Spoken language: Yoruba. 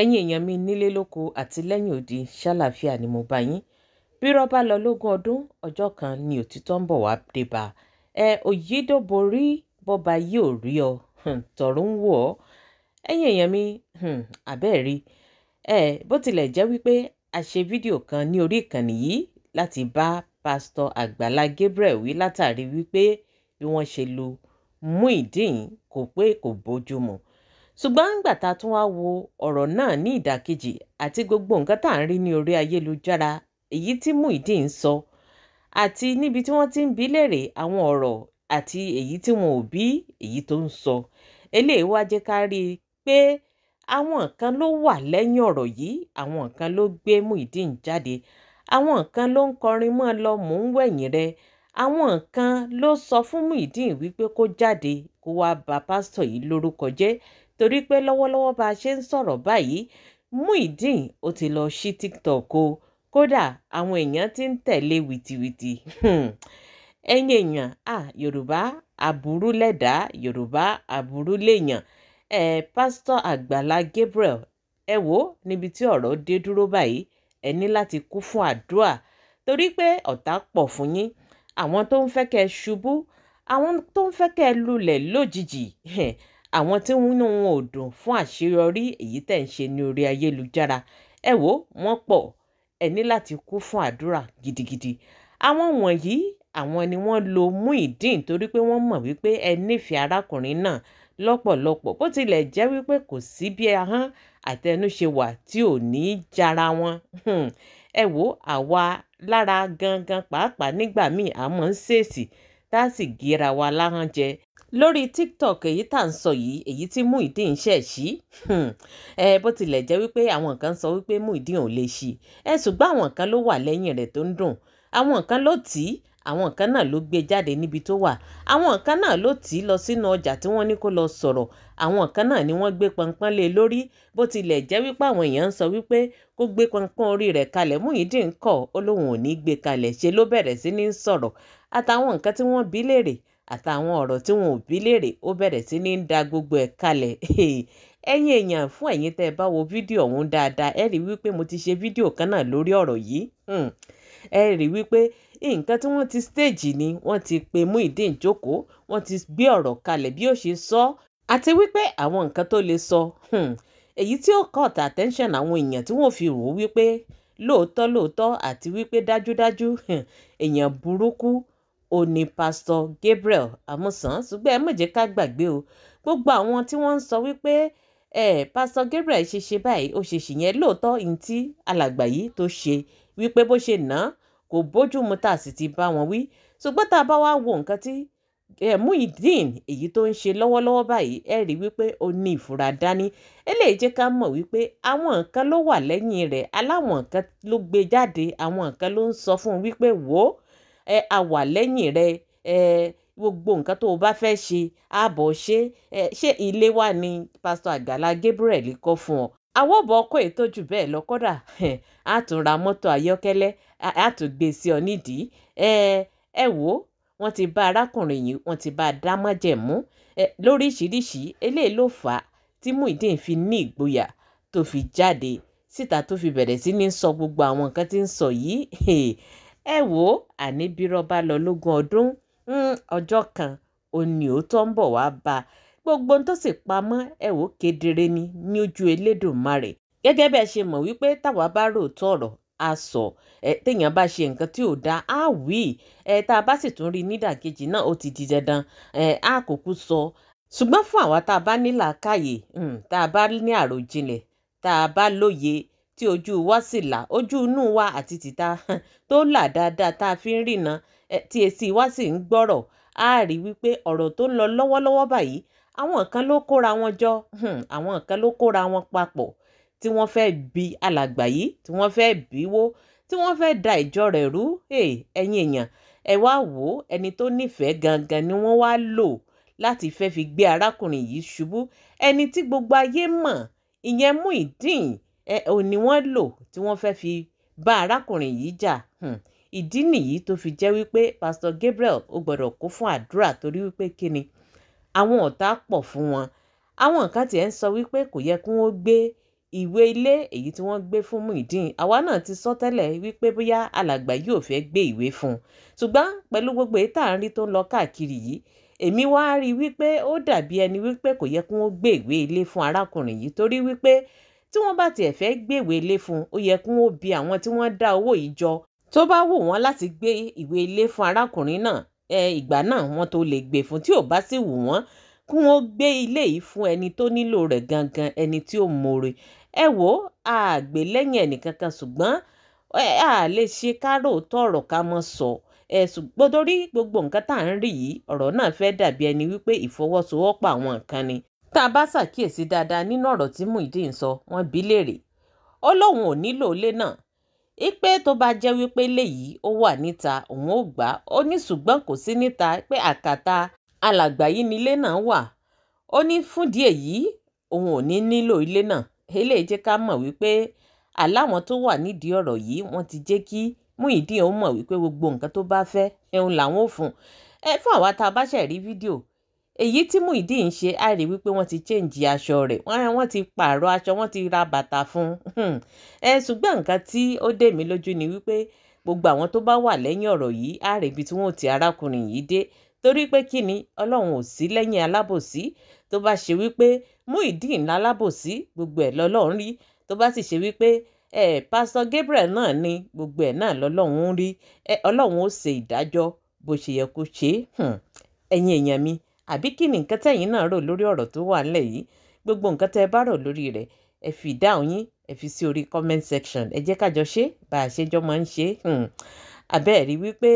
ẹ̀yin èèyàn mi nílé lóko àti lẹ́yìn odi ṣàlàáfíà ni mo bá yín. bírọ́ bá lọ lógún ọdún ọjọ́ kan ni òtítọ́ ń bọ̀ wá dé bá òyìnbóborí bọ́ba yìí ò rí ọ tọ̀run ń wò ọ́. ẹ̀yin èèyàn mi àbẹ́ẹ̀rí bó tilẹ̀ jẹ́ wípé a ṣe fídíò kan ní orí ìkànnì yìí láti bá pásítọ̀ Àgbàlá Gabriel wí látàrí wípé bí wọ́n ṣe lu Muyideen kò pé kò bójú mu. ṣùgbọ́n nígbà tá a tún wá wo ọ̀rọ̀ náà ní ìdàkejì àti gbogbo nǹkan tá à ń rí ní orí ayélujára èyí tí Muyideen ń sọ àti níbi tí wọ́n ti ń bi léèrè àwọn ọ̀rọ̀ àti èyí tí wọn ò bí èyí tó ń sọ, eléyìí wá jẹ́ ká rí i pé àwọn nǹkan ló wà lẹ́yìn ọ̀rọ̀ yìí, àwọn nǹkan ló gbé Muyideen jáde, àwọn nǹkan ló ń kọrin mọ́ lọ mò ń wẹ̀yìn rẹ, àwọn nǹkan ló sọ fún Muyideen wípé kó jáde kó wá bà pásítọ̀ yìí lórúkọ jẹ́ torí pé lọ́wọ́lọ́wọ́ bá a ṣe ń sọ̀rọ̀ báyìí Muyideen ó ti lọ sí TikTok o, kódà àwọn èèyàn ti ń tẹ̀lé wìtìwìtì. ẹ̀yin èèyàn Yorùbá aburú lẹ̀dá, Yorùbá aburú lèèyàn. Pásítọ̀ Àgbàlá Gabriel ẹ wò níbi tí ọ̀rọ̀ dé dúró báyìí ẹ ní láti kún fún àdúrà torí pé ọ̀tá pọ̀ fún yín, àwọn tó ń fẹ́ kẹ́ ẹ ṣubú, àwọn tó ń fẹ́ kẹ́ ẹ lulẹ̀ lójijì, àwọn tí inú wọn ò dùn fún àṣeyọrí èyí tẹ̀ ń ṣe ní orí ayélujára. ẹ wò wọ́n pọ̀, ẹ ní láti kún fún àdúrà gidigidi. àwọn wọ̀nyí àwọn ni wọ́n lo Muyideen torí pé wọ́n mọ̀ wípé ẹ nífẹ̀ẹ́ arákùnrin náà lọ́pọ̀lọpọ̀ bó tilẹ̀ jẹ́ wípé kò sí bí ahọ́n àtẹnuṣe wà tí ò ní í jara wọn. ẹ wò àwa lára gangan pàápàá nígbà míì àmọ́ ń ṣèèṣì tá a sì gera wa láhán jẹ lórí TikTok èyí tá à ń sọ yìí, èyí tí Muyideen ṣẹ̀ sí. bó tilẹ̀ jẹ́ wípé àwọn kan sọ wípé Muyideen ò lè ṣí ṣùgbọ́n àwọn kan ló wà lẹ́yìn rẹ̀ tó ń dùn, àwọn kan ló tì í, àwọn kan náà ló gbé jáde níbi tó wà, àwọn kan náà ló tì í lọ sínú ọjà tí wọ́n ní kó lọ sọ̀rọ̀, àwọn kan náà ni wọ́n gbé pọnpọ́n lé lórí bó tilẹ̀ jẹ́ wípé àwọn èèyàn ń sọ wípé kó gbé pọnpọ́n orí rẹ̀ kalẹ̀. Muyideen kọ̀ ó lóun ò ní gbé kalẹ̀, ṣe ló bẹ̀rẹ̀ sí ní sọ̀rọ̀ àtàwọn nǹkan tí wọ́n bí léèrè àtàwọn ọ̀rọ̀ tí wọn ò bí léèrè ó bẹ̀rẹ̀ sí ní da gbogbo ẹ̀ kalẹ̀. ẹ̀yin èèyàn fún ẹ̀yin tẹ́ ẹ bá wo fídíò ọ̀hún dáadáa ẹ rí wípé mo ti ṣe fídíò kan náà lórí ọ̀rọ̀ yìí. ẹ rí wípé nǹkan tí wọ́n ti stage ni wọ́n ti pe Muyideen jókòó, wọ́n ti gbé ọ̀rọ̀ kalẹ̀ bí ó ṣe sọ àti wípé àwọn nǹkan tó lè sọ èyí tí ó cut attention àwọn èèyàn tí wọ́n fi rò wípé lóòótọ́ àti wípé dájúdájú èèyàn burúkú ó ní pásítọ̀ Gabriel Amusan. ṣùgbọ́n ẹ má jẹ́ ká gbàgbé o gbogbo àwọn tí wọ́n ń sọ wípé pásítọ̀ Gabriel ṣe báyìí ó ṣe ṣìyẹn lóòótọ́ ní tí alàgbà yìí tó ṣe wípé bó ṣe ná kò bójú mu tá a sì ti bá wọn wí. ṣùgbọ́n tá a bá wá wo nǹkan tí Muyideen èyí tó ń ṣe lọ́wọ́lọ́wọ́ báyìí ẹ rí wípé ó ní ìfura dání. eléyìí jẹ́ ká mọ̀ wípé àwọn nǹkan ló wà lẹ́yìn rẹ̀, aláwọn nǹkan ló gbé jáde, àwọn nǹkan ló ń sọ fún un wípé wò ó a wà lẹ́yìn rẹ̀, gbogbo nǹkan tó o bá fẹ́ ṣe ààbọ̀ ṣé ilé wa ni pásítọ̀ Àgbàlá Gabriel kọ́ fún ọ. àwọn ọ̀bọ̀ ọkọ̀ ètò jù bẹ́ẹ̀ lọ kódà á tún ra mọ́tò ayọ́kẹ́lẹ́ á tún gbé sí ọ nídìí. ẹ wò ó wọ́n ti bá arákùnrin yìí wọ́n ti bá a dá májẹ̀mú lóríṣiríṣi. eléyìí ló fà á tí Muyideen fi ní ìgboyà tó fi jáde síta tó fi bẹ̀rẹ̀ sí ní sọ gbogbo àwọn nǹkan tí ń sọ yìí. ẹ wò ó àní bírọ́ bá lọ lógún ọdún ọjọ́ kan òní òótọ́ ń bọ̀ wá bá gbogbo tó sì pamọ́ ẹ wò kedere ni ní ojú Elédùmarè. gẹ́gẹ́ bẹ́ẹ̀ ṣe mọ̀ wípé táwa bá ròótọ́ ọ̀rọ̀ a sọ téèyàn bá ṣe nǹkan tí ò dáa á wí tá a bá sì tún rí nídàkejì náà ó ti di dandan á kúkú sọ. ṣùgbọ́n fún àwa tá a bá ní làákàyè tá a bá ní àròjinlẹ̀ tá a bá lóye tí ojú wa sì là, ojú inú wa àti tìta tó là dáadáa tá a fi ń rìnà tí etí wa sì ń gbọ́rọ̀ á rí wípé ọ̀rọ̀ tó ń lọ lọ́wọ́lọ́wọ́ báyìí àwọn kan ló kóra wọn jọ, àwọn kan ló kóra wọn papọ̀ tí wọ́n fẹ́ bi alàgbà yìí, tí wọ́n fẹ́ bí wó, tí wọ́n fẹ́ da ìjọ rẹ̀ rú. ẹ̀yin èèyàn ẹ wá wò ó ẹni tó nífẹ̀ẹ́ gangan ni wọ́n wá lò láti fẹ́ fi gbé arákùnrin yìí ṣubú, ẹni tí gbogbo ayé mọ̀ ìyẹn Muyideen ò ní wọ́n lò tí wọ́n fẹ́ fi bá arákùnrin yìí jà. ìdí nìyí tó fi jẹ́ wípé pásítọ̀ Gabriel ó gbọ́dọ̀ kún fún àdúrà torí wípé kíni àwọn ọ̀tá pọ̀ fún wọn. àwọn kan tiẹ̀ ń sọ wípé kò yẹ kí wọ́n gbé ìwé ilé èyí tí wọ́n gbé fún Muyideen àwa náà ti sọ tẹ́lẹ̀ wípé bóyá alàgbà yóò fẹ́ gbé ìwé fún un ṣùgbọ́n pẹ̀lú gbogbo èyí tá à ń rí tó ń lọ káàkiri yìí èmi wá rí wípé ó dàbí ẹni wípé kò yẹ kí wọ́n gbé ìwé ilé fún arákùnrin yìí torí wípé tí wọ́n bá tiẹ̀ fẹ́ gbé ìwé ilé fún un ó yẹ kí wọ́n bi àwọn tí wọ́n dá owó yìí jọ tó bá wù wọ́n láti gbé ìwé ilé fún arákùnrin náà ìgbà náà wọ́n tó lè gbé fún tí ò bá sì wù wọ́n kí wọ́n gbé ilé yìí fún ẹni tó nílò rẹ̀ gangan ẹni tí ó mọ̀ọ́re ẹ wò ó àgbè lẹ́yìn ẹnìkankan ṣùgbọ́n a lè ṣe kárò tọ̀rọ̀ ká mọ́ sọ ṣùgbọ́n torí gbogbo nǹkan tá à ń rí yìí ọ̀rọ̀ náà fẹ́ dàbí ẹni wípé ìfọwọ́sowọ́pọ̀ àwọn nǹkan ni tá a bá ṣàkíyèsí dáadáa nínú ọ̀rọ̀ tí Muyideen sọ wọ́n bi léèrè ó lóun ò nílò ilé náà ipe tó bá jẹ́ wípé léyìí ó wà níta òun ò gbà ó ní ṣùgbọ́n kò sí níta pé àkàtà alàgbà yìí nílé náà wà ó ní fúndìí èyí òun ò ní nílò ilé náà eléyìí jẹ́ ká mọ̀ wípé aláwọn tó wà nídìí ọ̀rọ̀ yìí wọ́n ti jẹ́ kí Muyideen ó mọ̀ wípé gbogbo nǹkan tó bá fẹ́ ẹ̀hún làwọn ò fún fún àwa tá a bá ṣẹ̀ rí fídíò èyí tí Muyideen ń ṣe á rí wípé wọ́n ti change aṣọ rẹ̀ wọ́n ti pààrọ̀ aṣọ wọ́n ti ra bàtà fún un ṣùgbọ́n nǹkan tí ó dé mi lójú ni wípé gbogbo àwọn tó bá wà lẹ́yìn ọ̀rọ̀ yìí á rí ibi tí wọ́n ti arákùnrin yìí dé torí pé kí ni ọlọ́run ò sí lẹ́yìn alábòsí tó bá ṣe wípé Muyideen lálábòsí gbogbo ẹ̀ lọ́lọ́run rí tó bá sì ṣe wípé Pastor Gabriel náà ni gbogbo ẹ̀ náà lọ́lọ́run rí ọlọ́run ó ṣe ìdájọ́ bó ṣe yẹ kó ṣe ẹ̀yin èèyàn mi àbí kí ni nǹkan tẹ̀yin náà rò lórí ọ̀rọ̀ tó wà nílẹ̀ yìí gbogbo nǹkan tẹ́ ẹ bá rò lórí rẹ̀ ẹ fi ìdáhùn yín ẹ fi sí orí comment section ẹ jẹ́ ká jọ ṣe bá a ṣe jọ máa ń ṣe àbẹ́ẹ̀rí wípé